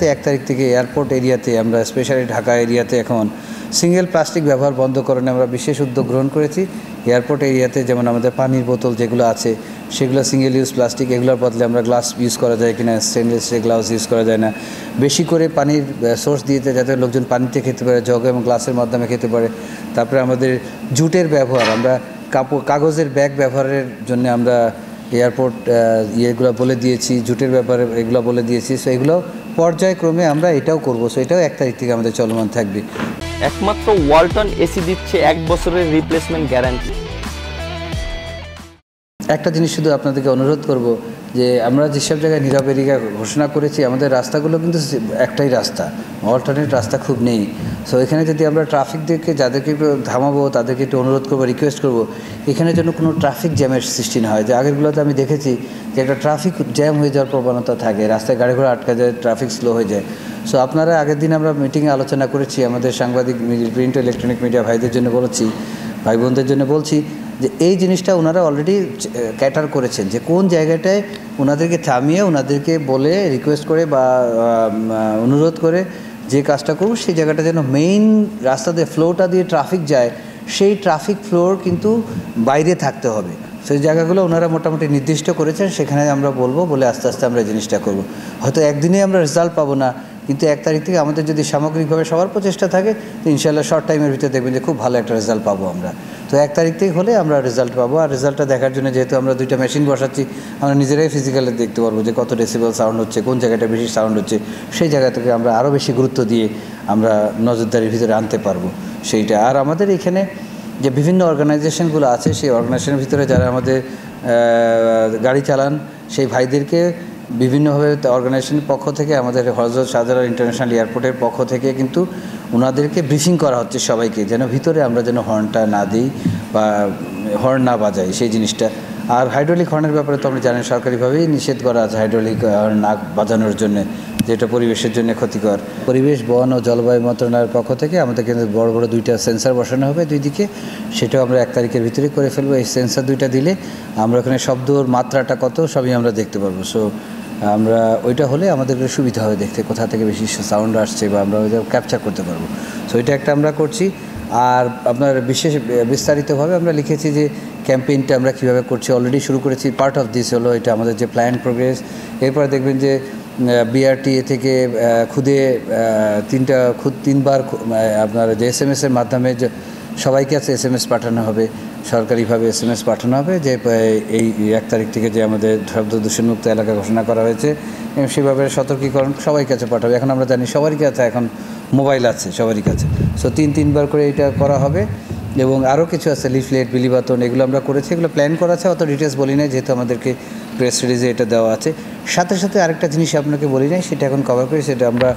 1 তারিখ থেকে এয়ারপোর্ট এরিয়াতে আমরা স্পেশালি ঢাকা এরিয়াতে এখন সিঙ্গেল প্লাস্টিক ব্যবহার বন্ধকরণে আমরা বিশেষ উদ্যোগ গ্রহণ করেছি। এয়ারপোর্ট এরিয়াতে যেমন আমাদের পানির বোতল যেগুলো আছে সেগুলো সিঙ্গেল ইউজ প্লাস্টিক, এগুলোর বদলে আমরা গ্লাস ইউজ করা যায় কিনা, স্টেনলেস স্টিল গ্লাস ইউজ করা যায় না, বেশি করে পানির সোর্স দিতে যাতে লোকজন পানিতে খেতে পারে, জগ এবং গ্লাসের মাধ্যমে খেতে পারে। তারপরে আমাদের জুটের ব্যবহার, আমরা কাগজের ব্যাগ ব্যবহারের জন্য আমরা এয়ারপোর্ট ইয়েগুলো বলে দিয়েছি, জুটের ব্যাপারে এগুলো বলে দিয়েছি। সো এগুলো পর্যায়ক্রমে আমরা এটাও করবো। সো এটাও 1 তারিখ থেকে আমাদের চলমান থাকবে। একমাত্র ওয়ালটন এসি দিচ্ছে 1 বছরের রিপ্লেসমেন্ট গ্যারান্টি। একটা জিনিস শুধু আপনাদেরকে অনুরোধ করব যে আমরা যেসব জায়গায় নীরব এরিয়া ঘোষণা করেছি, আমাদের রাস্তাগুলো কিন্তু একটাই রাস্তা, অল্টারনেট রাস্তা খুব নেই। সো এখানে যদি আমরা ট্রাফিকদেরকে যাদেরকে একটু থামাবো তাদেরকে একটু অনুরোধ করবো, রিকোয়েস্ট করবো এখানে যেন কোনো ট্রাফিক জ্যামের সৃষ্টি না হয়। যে আগেরগুলোতে আমি দেখেছি যে একটা ট্রাফিক জ্যাম হয়ে যাওয়ার প্রবণতা থাকে, রাস্তায় গাড়ি ঘোড়া আটকা যায়, ট্রাফিক স্লো হয়ে যায়। সো আপনারা আগের দিন আমরা মিটিংয়ে আলোচনা করেছি, আমাদের সাংবাদিক প্রিন্ট ইলেকট্রনিক মিডিয়া ভাইদের জন্য বলেছি, ভাই বোনদের জন্য বলছি যে এই জিনিসটা ওনারা অলরেডি ক্যাটার করেছেন যে কোন জায়গাটায় ওনাদেরকে থামিয়ে ওনাদেরকে বলে রিকোয়েস্ট করে বা অনুরোধ করে যে কাজটা করব সেই জায়গাটা যেন মেইন রাস্তা দিয়ে ফ্লোটা দিয়ে ট্রাফিক যায়, সেই ট্রাফিক ফ্লোর কিন্তু বাইরে থাকতে হবে। সেই জায়গাগুলো ওনারা মোটামুটি নির্দিষ্ট করেছেন, সেখানে আমরা বলবো, বলে আস্তে আস্তে আমরা এই জিনিসটা করব। হয়তো একদিনেই আমরা রেজাল্ট পাবো না, কিন্তু 1 তারিখ থেকে আমাদের যদি সামগ্রিকভাবে সবার প্রচেষ্টা থাকে তো ইনশাআল্লাহ শর্ট টাইমের ভিতরে দেখবেন যে খুব ভালো একটা রেজাল্ট পাবো আমরা। তো 1 তারিখ থেকে হলে আমরা রেজাল্ট পাবো। আর রেজাল্টটা দেখার জন্য যেহেতু আমরা 2টা মেশিন বসাচ্ছি, আমরা নিজেরাই ফিজিক্যালি দেখতে পারবো যে কত ডেসিবেল সাউন্ড হচ্ছে, কোন জায়গাটা বেশি সাউন্ড হচ্ছে, সেই জায়গা থেকে আমরা আরও বেশি গুরুত্ব দিয়ে আমরা নজরদারির ভিতরে আনতে পারবো সেইটা। আর আমাদের এখানে যে বিভিন্ন অর্গানাইজেশনগুলো আছে, সেই অর্গানাইজেশনের ভিতরে যারা আমাদের গাড়ি চালান সেই ভাইদেরকে বিভিন্নভাবে অর্গানাইজেশনের পক্ষ থেকে, আমাদের হযরত শাহজালাল ইন্টারন্যাশনাল এয়ারপোর্টের পক্ষ থেকে কিন্তু ওনাদেরকে ব্রিফিং করা হচ্ছে সবাইকে, যেন ভিতরে আমরা যেন হর্নটা না দিই বা হর্ন না বাজাই সেই জিনিসটা। আর হাইড্রোলিক হর্নের ব্যাপারে তো আপনি জানেন সরকারিভাবেই নিষেধ করা আছে হাইড্রোলিক হর্ন না বাজানোর জন্য, যেটা পরিবেশের জন্য ক্ষতিকর। পরিবেশ, বন ও জলবায়ু মন্ত্রণালয়ের পক্ষ থেকে আমাদের কিন্তু বড় বড় 2টা সেন্সার বসানো হবে 2 দিকে, সেটাও আমরা 1 তারিখের ভিতরে করে ফেলবো। এই সেন্সার 2টা দিলে আমরা ওখানে শব্দর মাত্রাটা কত সবই আমরা দেখতে পারবো। সো আমরা ওইটা হলে আমাদের সুবিধা হবে দেখতে কোথা থেকে বেশি সাউন্ড আসছে, বা আমরা ওইটা ক্যাপচার করতে পারবো। সো এটা একটা আমরা করছি। আর আপনার বিস্তারিতভাবে আমরা লিখেছি যে ক্যাম্পেইনটা আমরা কীভাবে করছি, অলরেডি শুরু করেছি। পার্ট অফ দিস হলো এটা আমাদের যে প্ল্যান প্রোগ্রেস। এরপরে দেখবেন যে বিআরটিএ থেকে খুদে 3বার আপনার যে SMS-এর মাধ্যমে যে সবাইকে কাছে SMS পাঠানো হবে, সরকারিভাবে SMS পাঠানো হবে যে এই 1 তারিখ থেকে যে আমাদের শব্দ দূষণমুক্ত এলাকা ঘোষণা করা হয়েছে, এবং সেভাবে সতর্কীকরণ সবাই কাছে পাঠাবে। এখন আমরা জানি সবারই কাছে এখন মোবাইল আছে, সবারই কাছে। সো 3বার করে এটা করা হবে। এবং আরও কিছু আছে, লিফলেট, বিলিবাতন, এগুলো আমরা করেছি, এগুলো প্ল্যান করা আছে, অত ডিটেলস বলি নাই যেহেতু আমাদেরকে প্রেস রিলিজে এটা দেওয়া আছে। সাথে সাথে আরেকটা জিনিস আপনাকে বলি নাই, সেটা এখন কভার করি, সেটা আমরা